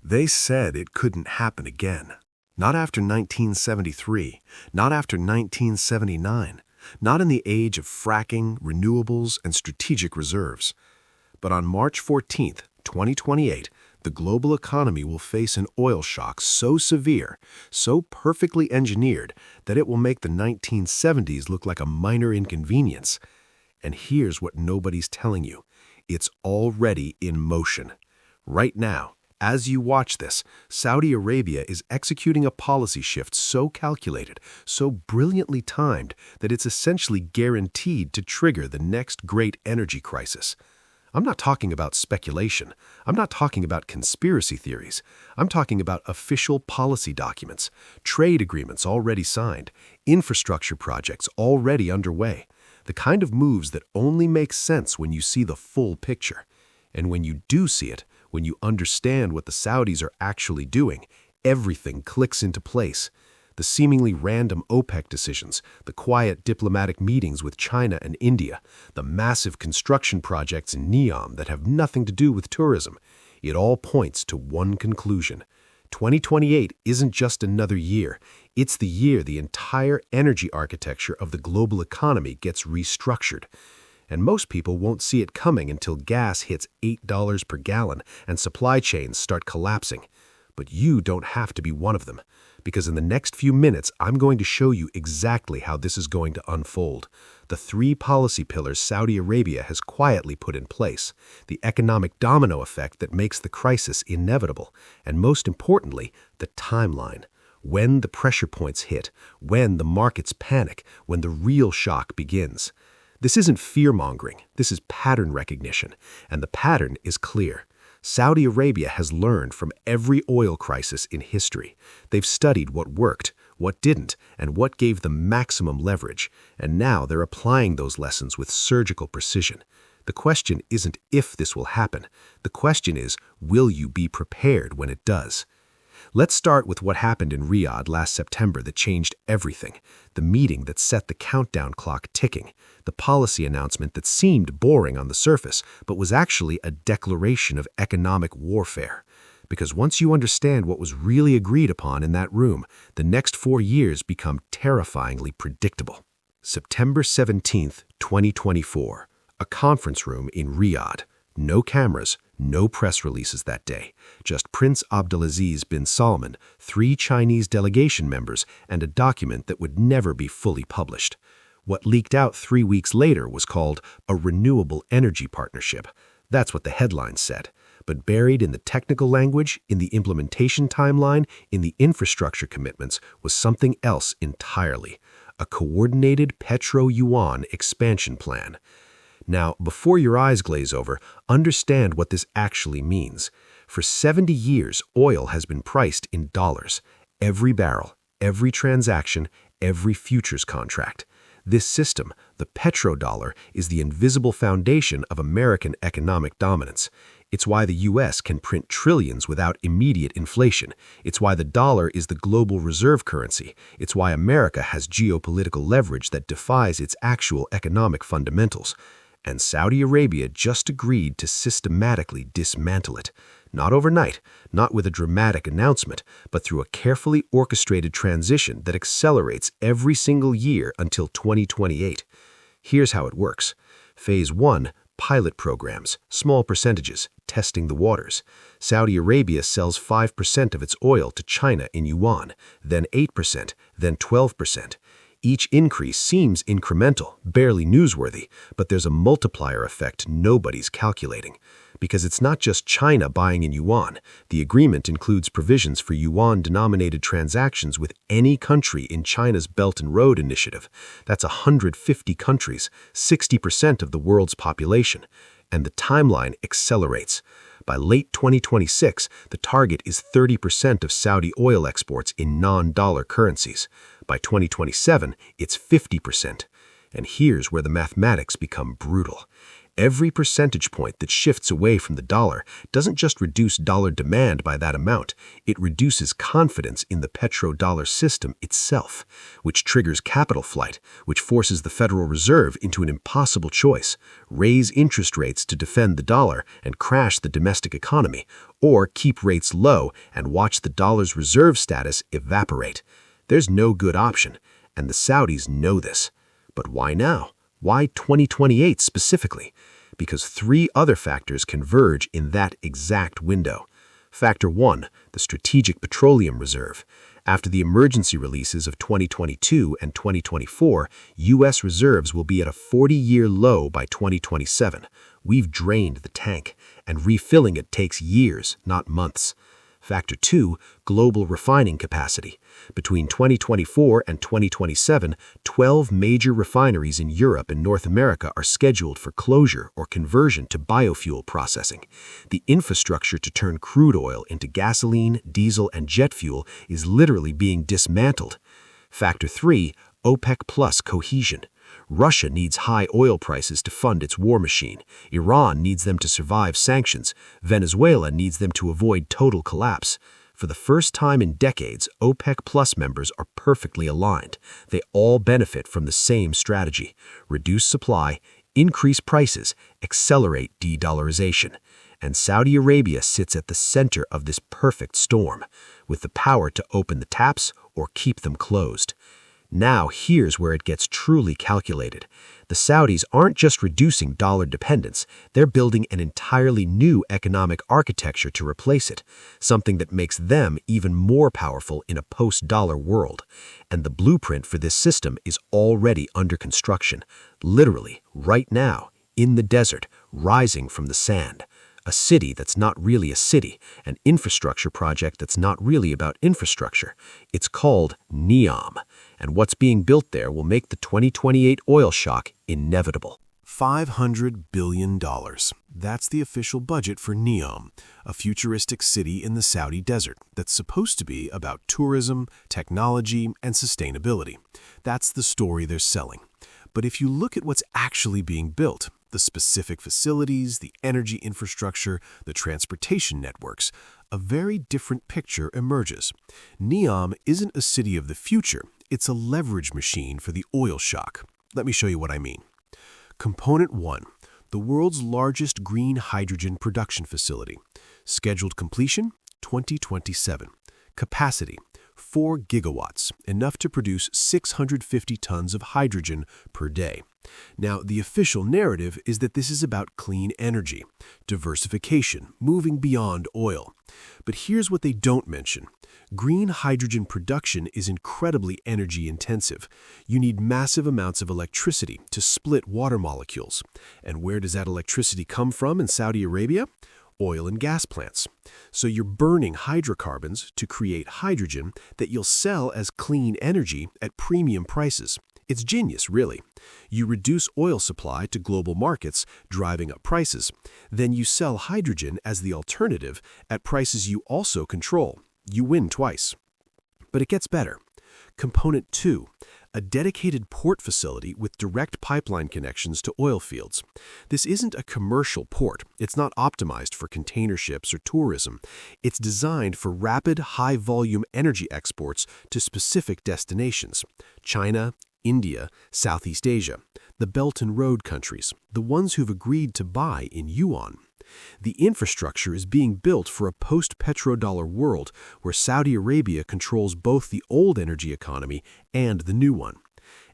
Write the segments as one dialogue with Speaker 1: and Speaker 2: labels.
Speaker 1: They said it couldn't happen again. Not after 1973, not after 1979, not in the age of fracking, renewables, and strategic reserves. But on March 14th, 2028, the global economy will face an oil shock so severe, so perfectly engineered, that it will make the 1970s look like a minor inconvenience. And here's what nobody's telling you. It's already in motion. Right now, as you watch this, Saudi Arabia is executing a policy shift so calculated, so brilliantly timed, that it's essentially guaranteed to trigger the next great energy crisis. I'm not talking about speculation. I'm not talking about conspiracy theories. I'm talking about official policy documents, trade agreements already signed, infrastructure projects already underway, the kind of moves that only make sense when you see the full picture. And when you do see it, when you understand what the Saudis are actually doing, everything clicks into place. The seemingly random OPEC decisions, the quiet diplomatic meetings with China and India, the massive construction projects in Neom that have nothing to do with tourism, it all points to one conclusion. 2028 isn't just another year. It's the year the entire energy architecture of the global economy gets restructured. And most people won't see it coming until gas hits $8 per gallon and supply chains start collapsing. But you don't have to be one of them, because in the next few minutes, I'm going to show you exactly how this is going to unfold. The three policy pillars Saudi Arabia has quietly put in place, the economic domino effect that makes the crisis inevitable, and most importantly, the timeline. When the pressure points hit, when the markets panic, when the real shock begins. This isn't fear-mongering, this is pattern recognition, and the pattern is clear. Saudi Arabia has learned from every oil crisis in history. They've studied what worked, what didn't, and what gave them maximum leverage, and now they're applying those lessons with surgical precision. The question isn't if this will happen. The question is, will you be prepared when it does? Let's start with what happened in Riyadh last September that changed everything, the meeting that set the countdown clock ticking, the policy announcement that seemed boring on the surface but was actually a declaration of economic warfare. Because once you understand what was really agreed upon in that room, the next 4 years become terrifyingly predictable. September 17th, 2024, a conference room in Riyadh. No cameras, no press releases that day, just Prince Abdulaziz bin Salman, 3 Chinese delegation members, and a document that would never be fully published. What leaked out 3 weeks later was called a renewable energy partnership. That's what the headline said. But buried in the technical language, in the implementation timeline, in the infrastructure commitments, was something else entirely. A coordinated petro-yuan expansion plan. Now, before your eyes glaze over, understand what this actually means. For 70 years, oil has been priced in dollars. Every barrel, every transaction, every futures contract. This system, the Petrodollar, is the invisible foundation of American economic dominance. It's why the U.S. can print trillions without immediate inflation. It's why the dollar is the global reserve currency. It's why America has geopolitical leverage that defies its actual economic fundamentals. And Saudi Arabia just agreed to systematically dismantle it. Not overnight, not with a dramatic announcement, but through a carefully orchestrated transition that accelerates every single year until 2028. Here's how it works. Phase 1, pilot programs, small percentages, testing the waters. Saudi Arabia sells 5% of its oil to China in yuan, then 8%, then 12%. Each increase seems incremental, barely newsworthy, but there's a multiplier effect nobody's calculating. Because it's not just China buying in yuan. The agreement includes provisions for yuan-denominated transactions with any country in China's Belt and Road Initiative. That's 150 countries, 60% of the world's population. And the timeline accelerates. By late 2026, the target is 30% of Saudi oil exports in non-dollar currencies. By 2027, it's 50%. And here's where the mathematics become brutal. Every percentage point that shifts away from the dollar doesn't just reduce dollar demand by that amount, it reduces confidence in the petrodollar system itself, which triggers capital flight, which forces the Federal Reserve into an impossible choice: raise interest rates to defend the dollar and crash the domestic economy, or keep rates low and watch the dollar's reserve status evaporate. There's no good option, and the Saudis know this. But why now? Why 2028 specifically? Because three other factors converge in that exact window. Factor 1, the Strategic Petroleum Reserve. After the emergency releases of 2022 and 2024, U.S. reserves will be at a 40-year low by 2027. We've drained the tank, and refilling it takes years, not months. Factor 2, global refining capacity. Between 2024 and 2027, 12 major refineries in Europe and North America are scheduled for closure or conversion to biofuel processing. The infrastructure to turn crude oil into gasoline, diesel, and jet fuel is literally being dismantled. Factor 3, OPEC Plus cohesion. Russia needs high oil prices to fund its war machine. Iran needs them to survive sanctions. Venezuela needs them to avoid total collapse. For the first time in decades, OPEC Plus members are perfectly aligned. They all benefit from the same strategy: reduce supply, increase prices, accelerate de-dollarization. And Saudi Arabia sits at the center of this perfect storm, with the power to open the taps or keep them closed. Now here's where it gets truly calculated. The Saudis aren't just reducing dollar dependence, they're building an entirely new economic architecture to replace it, something that makes them even more powerful in a post-dollar world. And the blueprint for this system is already under construction, literally right now, in the desert, rising from the sand. A city that's not really a city, an infrastructure project that's not really about infrastructure. It's called Neom, and what's being built there will make the 2028 oil shock inevitable. $500 billion. That's the official budget for Neom, a futuristic city in the Saudi desert that's supposed to be about tourism, technology, and sustainability. That's the story they're selling. But if you look at what's actually being built, the specific facilities, the energy infrastructure, the transportation networks, a very different picture emerges. Neom isn't a city of the future, it's a leverage machine for the oil shock. Let me show you what I mean. Component 1, the world's largest green hydrogen production facility. Scheduled completion, 2027. Capacity, 4 gigawatts, enough to produce 650 tons of hydrogen per day. Now, the official narrative is that this is about clean energy, diversification, moving beyond oil. But here's what they don't mention. Green hydrogen production is incredibly energy intensive. You need massive amounts of electricity to split water molecules. And where does that electricity come from in Saudi Arabia? Oil and gas plants. So you're burning hydrocarbons to create hydrogen that you'll sell as clean energy at premium prices. It's genius, really. You reduce oil supply to global markets, driving up prices. Then you sell hydrogen as the alternative at prices you also control. You win twice. But it gets better. Component 2, a dedicated port facility with direct pipeline connections to oil fields. This isn't a commercial port. It's not optimized for container ships or tourism. It's designed for rapid, high-volume energy exports to specific destinations: China, India, Southeast Asia, the Belt and Road countries, the ones who've agreed to buy in yuan. The infrastructure is being built for a post-petrodollar world where Saudi Arabia controls both the old energy economy and the new one.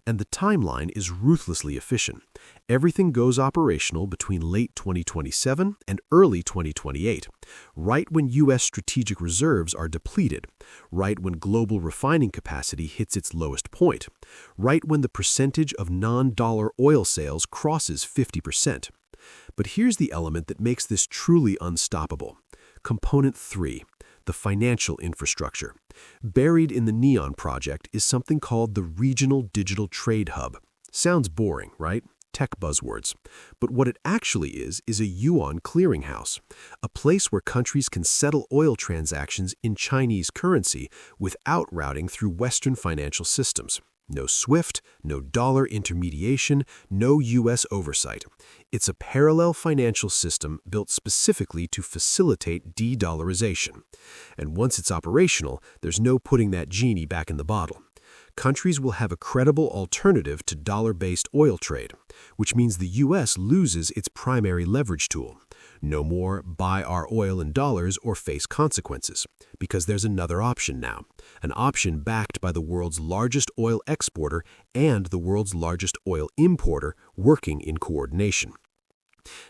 Speaker 1: And the timeline is ruthlessly efficient. Everything goes operational between late 2027 and early 2028, right when U.S. strategic reserves are depleted, right when global refining capacity hits its lowest point, right when the percentage of non-dollar oil sales crosses 50%. But here's the element that makes this truly unstoppable. Component 3, the financial infrastructure. Buried in the Neom project is something called the Regional Digital Trade Hub. Sounds boring, right? Tech buzzwords. But what it actually is a yuan clearinghouse, a place where countries can settle oil transactions in Chinese currency without routing through Western financial systems. No SWIFT, no dollar intermediation, no U.S. oversight. It's a parallel financial system built specifically to facilitate de-dollarization. And once it's operational, there's no putting that genie back in the bottle. Countries will have a credible alternative to dollar-based oil trade, which means the U.S. loses its primary leverage tool. No more buy our oil in dollars or face consequences, because there's another option now, an option backed by the world's largest oil exporter and the world's largest oil importer working in coordination.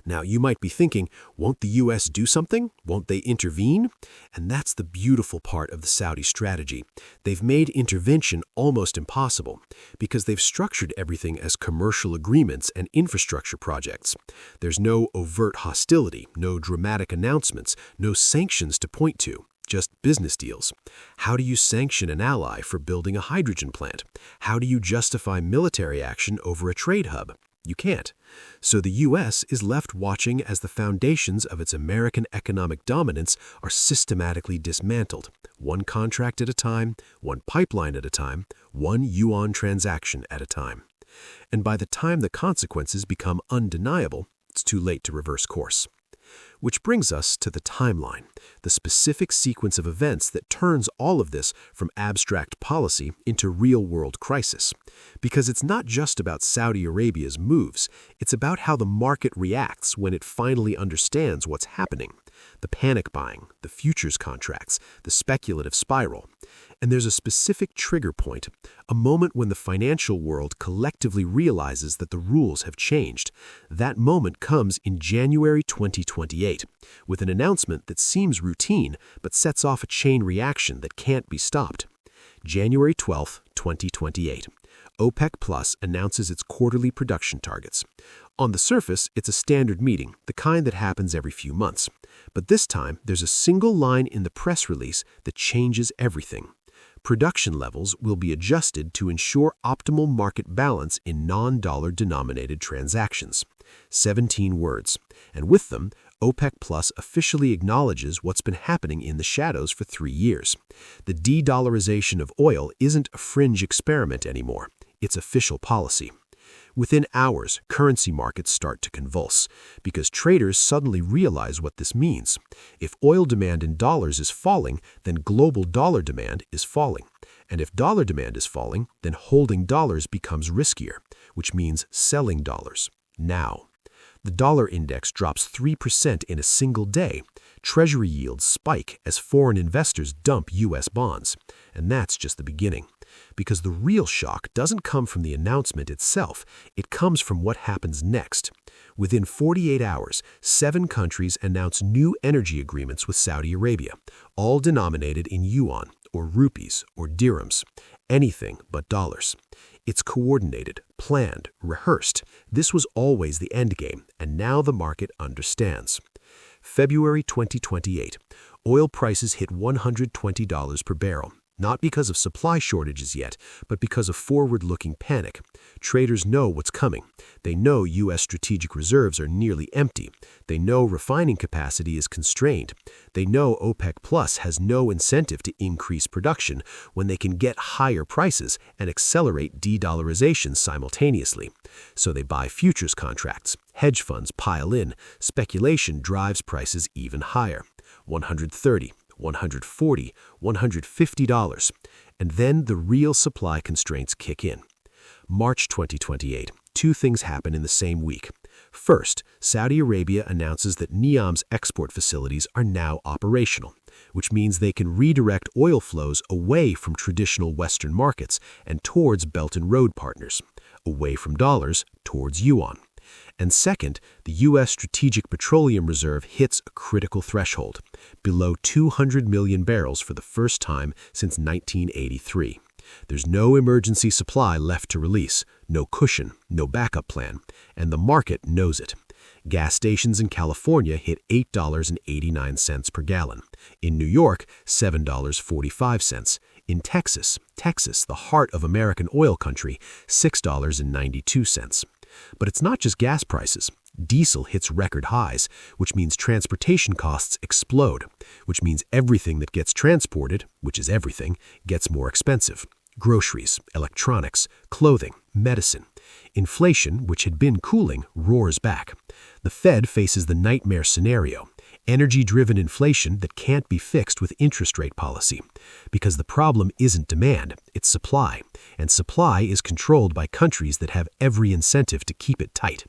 Speaker 1: Now, you might be thinking, won't the U.S. do something? Won't they intervene? And that's the beautiful part of the Saudi strategy. They've made intervention almost impossible because they've structured everything as commercial agreements and infrastructure projects. There's no overt hostility, no dramatic announcements, no sanctions to point to. Just business deals. How do you sanction an ally for building a hydrogen plant? How do you justify military action over a trade hub? You can't. So the U.S. is left watching as the foundations of its American economic dominance are systematically dismantled, one contract at a time, one pipeline at a time, one yuan transaction at a time. And by the time the consequences become undeniable, it's too late to reverse course. Which brings us to the timeline, the specific sequence of events that turns all of this from abstract policy into real-world crisis. Because it's not just about Saudi Arabia's moves, it's about how the market reacts when it finally understands what's happening. The panic buying, the futures contracts, the speculative spiral. And there's a specific trigger point, a moment when the financial world collectively realizes that the rules have changed. That moment comes in January 2028, with an announcement that seems routine but sets off a chain reaction that can't be stopped. January 12, 2028. OPEC Plus announces its quarterly production targets. On the surface, it's a standard meeting, the kind that happens every few months. But this time, there's a single line in the press release that changes everything. Production levels will be adjusted to ensure optimal market balance in non-dollar denominated transactions. 17 words. And with them, OPEC Plus officially acknowledges what's been happening in the shadows for 3 years. The de-dollarization of oil isn't a fringe experiment anymore. It's official policy. Within hours, currency markets start to convulse because traders suddenly realize what this means. If oil demand in dollars is falling, then global dollar demand is falling. And if dollar demand is falling, then holding dollars becomes riskier, which means selling dollars. Now, the dollar index drops 3% in a single day. Treasury yields spike as foreign investors dump U.S. bonds. And that's just the beginning. Because the real shock doesn't come from the announcement itself, it comes from what happens next. Within 48 hours, 7 countries announce new energy agreements with Saudi Arabia, all denominated in yuan, or rupees, or dirhams, anything but dollars. It's coordinated, planned, rehearsed. This was always the endgame, and now the market understands. February 2028, oil prices hit $120 per barrel. Not because of supply shortages yet, but because of forward-looking panic. Traders know what's coming. They know U.S. strategic reserves are nearly empty. They know refining capacity is constrained. They know OPEC Plus has no incentive to increase production when they can get higher prices and accelerate de-dollarization simultaneously. So they buy futures contracts. Hedge funds pile in. Speculation drives prices even higher. $130. $140, $150, and then the real supply constraints kick in. March 2028, 2 things happen in the same week. First, Saudi Arabia announces that Neom's export facilities are now operational, which means they can redirect oil flows away from traditional Western markets and towards Belt and Road partners, away from dollars towards yuan. And second, the U.S. Strategic Petroleum Reserve hits a critical threshold, below 200 million barrels for the first time since 1983. There's no emergency supply left to release, no cushion, no backup plan, and the market knows it. Gas stations in California hit $8.89 per gallon. In New York, $7.45. In Texas, the heart of American oil country, $6.92. But it's not just gas prices. Diesel hits record highs, which means transportation costs explode, which means everything that gets transported, which is everything, gets more expensive. Groceries, electronics, clothing, medicine. Inflation, which had been cooling, roars back. The Fed faces the nightmare scenario: energy-driven inflation that can't be fixed with interest rate policy. Because the problem isn't demand, it's supply. And supply is controlled by countries that have every incentive to keep it tight.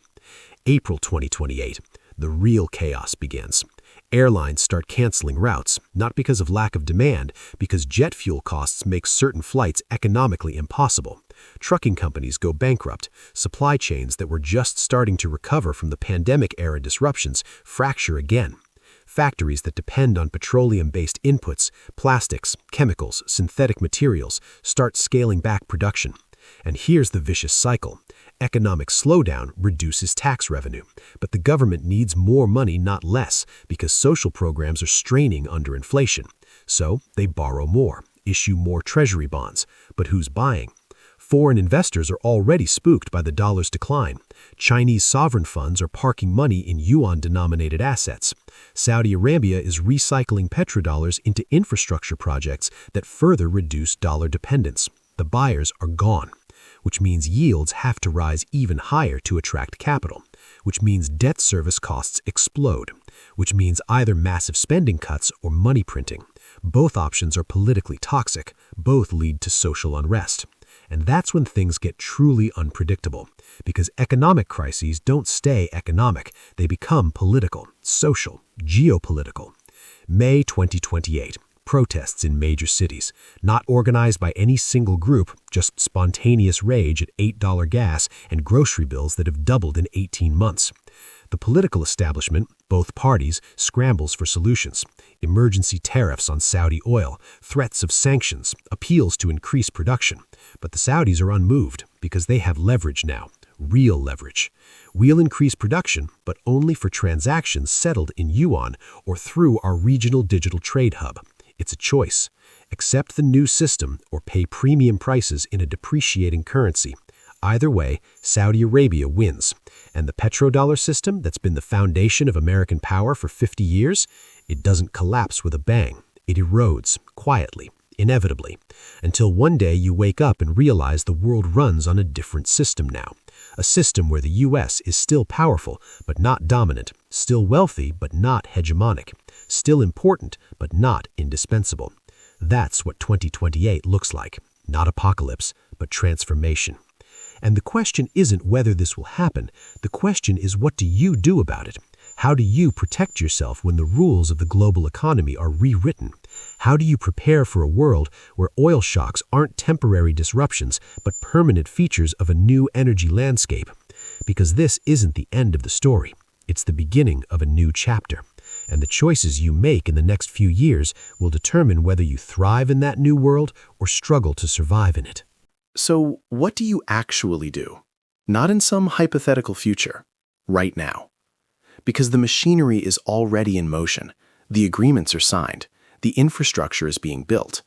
Speaker 1: April 2028. The real chaos begins. Airlines start canceling routes, not because of lack of demand, because jet fuel costs make certain flights economically impossible. Trucking companies go bankrupt. Supply chains that were just starting to recover from the pandemic-era disruptions fracture again. Factories that depend on petroleum-based inputs, plastics, chemicals, synthetic materials, start scaling back production. And here's the vicious cycle. Economic slowdown reduces tax revenue, but the government needs more money, not less, because social programs are straining under inflation. So they borrow more, issue more treasury bonds. But who's buying? Foreign investors are already spooked by the dollar's decline. Chinese sovereign funds are parking money in yuan-denominated assets. Saudi Arabia is recycling petrodollars into infrastructure projects that further reduce dollar dependence. The buyers are gone, which means yields have to rise even higher to attract capital, which means debt service costs explode, which means either massive spending cuts or money printing. Both options are politically toxic. Both lead to social unrest. And that's when things get truly unpredictable, because economic crises don't stay economic. They become political, social, geopolitical. May 2028. Protests in major cities, not organized by any single group, just spontaneous rage at $8 gas and grocery bills that have doubled in 18 months. The political establishment, both parties, scrambles for solutions. Emergency tariffs on Saudi oil, threats of sanctions, appeals to increase production. But the Saudis are unmoved because they have leverage now, real leverage. We'll increase production, but only for transactions settled in yuan or through our regional digital trade hub. It's a choice. Accept the new system or pay premium prices in a depreciating currency. Either way, Saudi Arabia wins. And the petrodollar system that's been the foundation of American power for 50 years, it doesn't collapse with a bang. It erodes, quietly, inevitably, until one day you wake up and realize the world runs on a different system now. A system where the U.S. is still powerful, but not dominant, still wealthy, but not hegemonic, still important, but not indispensable. That's what 2028 looks like. Not apocalypse, but transformation. And the question isn't whether this will happen. The question is, what do you do about it? How do you protect yourself when the rules of the global economy are rewritten? How do you prepare for a world where oil shocks aren't temporary disruptions, but permanent features of a new energy landscape? Because this isn't the end of the story. It's the beginning of a new chapter. And the choices you make in the next few years will determine whether you thrive in that new world or struggle to survive in it.
Speaker 2: So what do you actually do? Not in some hypothetical future, right now. Because the machinery is already in motion, the agreements are signed, the infrastructure is being built,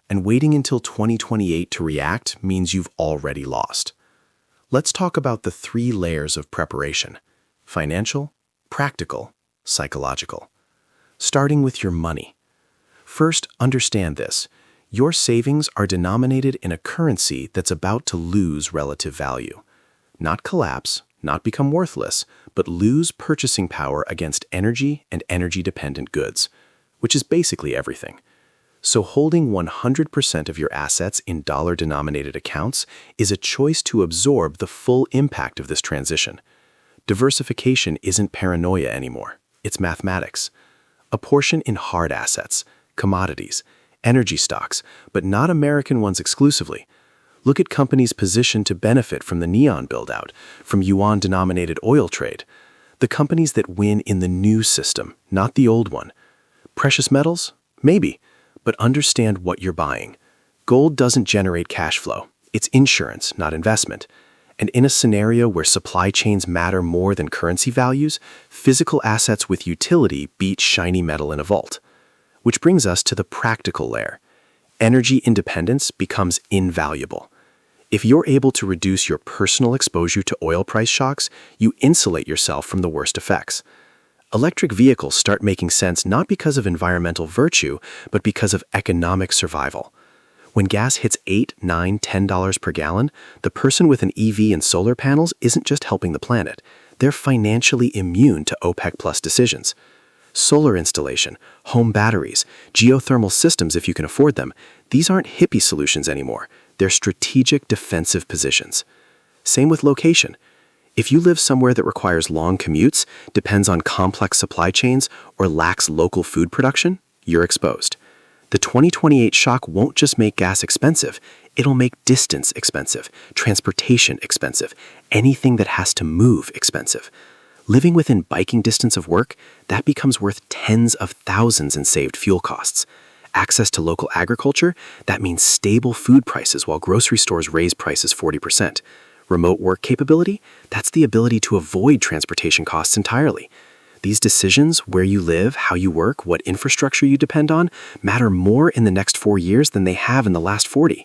Speaker 2: and waiting until 2028 to react means you've already lost. Let's talk about the 3 layers of preparation: financial, practical, psychological. Starting with your money. First, understand this. Your savings are denominated in a currency that's about to lose relative value. Not collapse, not become worthless, but lose purchasing power against energy and energy-dependent goods, which is basically everything. So holding 100% of your assets in dollar-denominated accounts is a choice to absorb the full impact of this transition. Diversification isn't paranoia anymore. It's mathematics. A portion in hard assets, commodities, energy stocks, but not American ones exclusively. Look at companies positioned to benefit from the Neom build-out, from yuan-denominated oil trade. The companies that win in the new system, not the old one. Precious metals? Maybe, but understand what you're buying. Gold doesn't generate cash flow. It's insurance, not investment. And in a scenario where supply chains matter more than currency values, physical assets with utility beat shiny metal in a vault. Which brings us to the practical layer. Energy independence becomes invaluable. If you're able to reduce your personal exposure to oil price shocks, you insulate yourself from the worst effects. Electric vehicles start making sense not because of environmental virtue, but because of economic survival. When gas hits $8, $9, $10 per gallon, the person with an EV and solar panels isn't just helping the planet. They're financially immune to OPEC Plus decisions. Solar installation, home batteries, geothermal systems if you can afford them, these aren't hippie solutions anymore. They're strategic defensive positions. Same with location. If you live somewhere that requires long commutes, depends on complex supply chains, or lacks local food production, you're exposed. The 2028 shock won't just make gas expensive, it'll make distance expensive, transportation expensive, anything that has to move expensive. Living within biking distance of work, that becomes worth tens of thousands in saved fuel costs. Access to local agriculture, that means stable food prices while grocery stores raise prices 40%. Remote work capability, that's the ability to avoid transportation costs entirely. These decisions, where you live, how you work, what infrastructure you depend on, matter more in the next 4 years than they have in the last 40.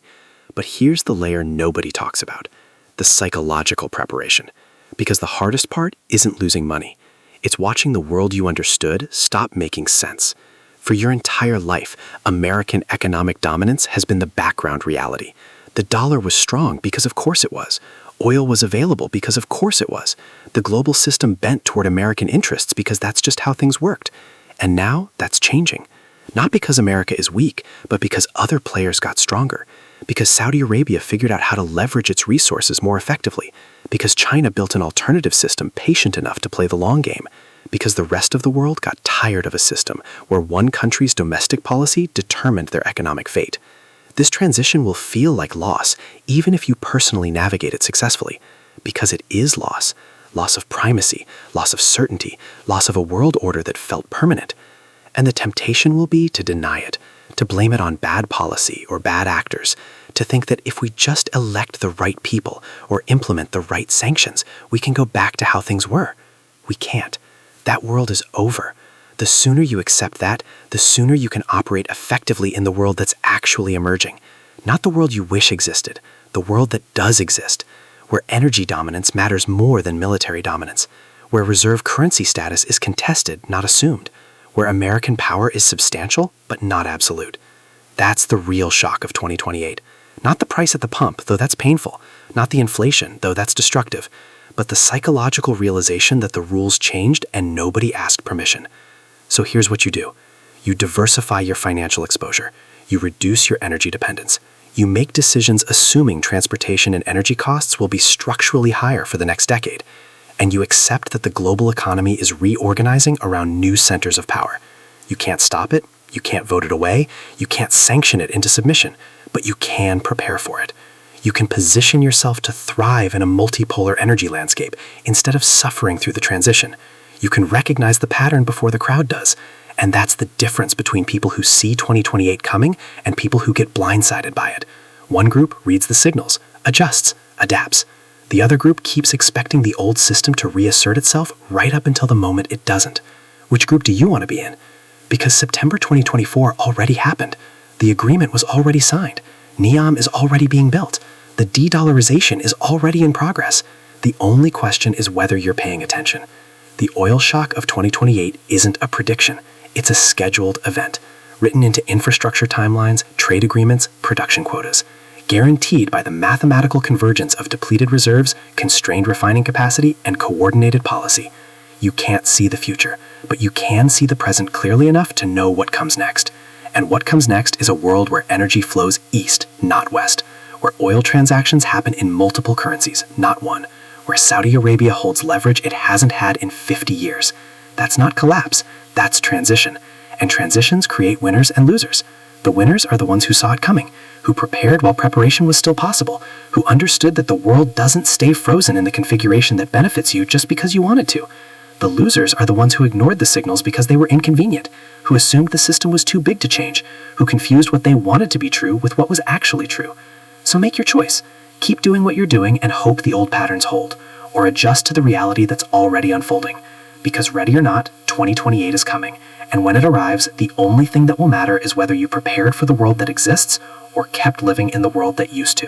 Speaker 2: But here's the layer nobody talks about: the psychological preparation. Because the hardest part isn't losing money. It's watching the world you understood stop making sense. For your entire life, American economic dominance has been the background reality. The dollar was strong because of course it was. Oil was available because of course it was. The global system bent toward American interests because that's just how things worked. And now that's changing. Not because America is weak, but because other players got stronger. Because Saudi Arabia figured out how to leverage its resources more effectively. Because China built an alternative system patient enough to play the long game. Because the rest of the world got tired of a system where one country's domestic policy determined their economic fate. This transition will feel like loss, even if you personally navigate it successfully, because it is loss. Loss of primacy, loss of certainty, loss of a world order that felt permanent. And the temptation will be to deny it, to blame it on bad policy or bad actors, to think that if we just elect the right people or implement the right sanctions, we can go back to how things were. We can't. That world is over. The sooner you accept that, the sooner you can operate effectively in the world that's actually emerging. Not the world you wish existed, the world that does exist, where energy dominance matters more than military dominance, where reserve currency status is contested, not assumed, where American power is substantial, but not absolute. That's the real shock of 2028. Not the price at the pump, though that's painful, not the inflation, though that's destructive, but the psychological realization that the rules changed and nobody asked permission. So here's what you do. You diversify your financial exposure. You reduce your energy dependence. You make decisions assuming transportation and energy costs will be structurally higher for the next decade. And you accept that the global economy is reorganizing around new centers of power. You can't stop it. You can't vote it away. You can't sanction it into submission. But you can prepare for it. You can position yourself to thrive in a multipolar energy landscape instead of suffering through the transition. You can recognize the pattern before the crowd does. And that's the difference between people who see 2028 coming and people who get blindsided by it. One group reads the signals, adjusts, adapts. The other group keeps expecting the old system to reassert itself right up until the moment it doesn't. Which group do you want to be in? Because September 2024 already happened. The agreement was already signed. Neom is already being built. The de-dollarization is already in progress. The only question is whether you're paying attention. The oil shock of 2028 isn't a prediction. It's a scheduled event, written into infrastructure timelines, trade agreements, production quotas, guaranteed by the mathematical convergence of depleted reserves, constrained refining capacity, and coordinated policy. You can't see the future, but you can see the present clearly enough to know what comes next. And what comes next is a world where energy flows east, not west, where oil transactions happen in multiple currencies, not one, where Saudi Arabia holds leverage it hasn't had in 50 years. That's not collapse, that's transition. And transitions create winners and losers. The winners are the ones who saw it coming, who prepared while preparation was still possible, who understood that the world doesn't stay frozen in the configuration that benefits you just because you want it to. The losers are the ones who ignored the signals because they were inconvenient, who assumed the system was too big to change, who confused what they wanted to be true with what was actually true. So make your choice. Keep doing what you're doing and hope the old patterns hold, or adjust to the reality that's already unfolding. Because ready or not, 2028 is coming, and when it arrives, the only thing that will matter is whether you prepared for the world that exists or kept living in the world that used to.